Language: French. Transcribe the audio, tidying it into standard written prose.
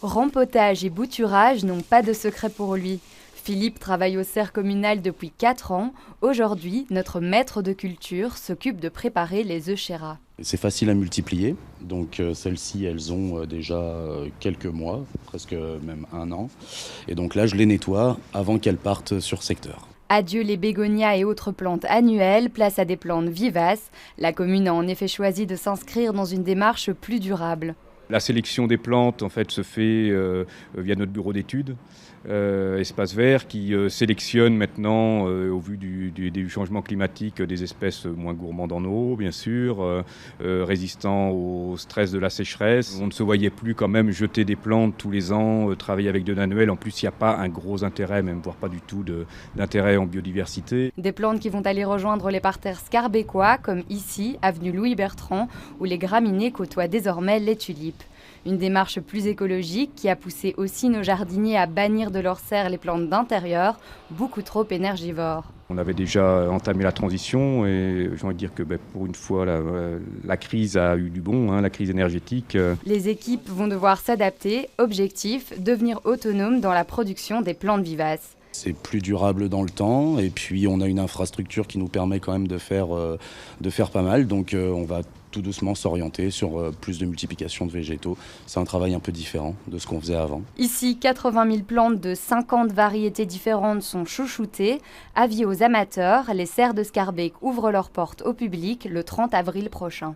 Rempotage et bouturage n'ont pas de secret pour lui. Philippe travaille au cerf communal depuis 4 ans. Aujourd'hui, notre maître de culture s'occupe de préparer les euchera. C'est facile à multiplier, donc celles-ci elles ont déjà quelques mois, presque même 1 an. Et donc là je les nettoie avant qu'elles partent sur secteur. Adieu les bégonias et autres plantes annuelles, place à des plantes vivaces. La commune a en effet choisi de s'inscrire dans une démarche plus durable. La sélection des plantes en fait, se fait via notre bureau d'études, Espace Vert, qui sélectionne maintenant, au vu du changement climatique, des espèces moins gourmandes en eau, bien sûr, résistants au stress de la sécheresse. On ne se voyait plus quand même jeter des plantes tous les ans, travailler avec de l'annuel. En plus, il n'y a pas un gros intérêt, même voire pas du tout d'intérêt en biodiversité. Des plantes qui vont aller rejoindre les parterres scarbécois, comme ici, avenue Louis-Bertrand, où les graminées côtoient désormais les tulipes. Une démarche plus écologique qui a poussé aussi nos jardiniers à bannir de leurs serres les plantes d'intérieur, beaucoup trop énergivores. On avait déjà entamé la transition et j'ai envie de dire que pour une fois, la crise a eu du bon, la crise énergétique. Les équipes vont devoir s'adapter. Objectif, devenir autonomes dans la production des plantes vivaces. C'est plus durable dans le temps et puis on a une infrastructure qui nous permet quand même de faire pas mal. Donc on va tout doucement s'orienter sur plus de multiplication de végétaux. C'est un travail un peu différent de ce qu'on faisait avant. Ici, 80 000 plantes de 50 variétés différentes sont chouchoutées. Avis aux amateurs, les serres de Scarbeck ouvrent leurs portes au public le 30 avril prochain.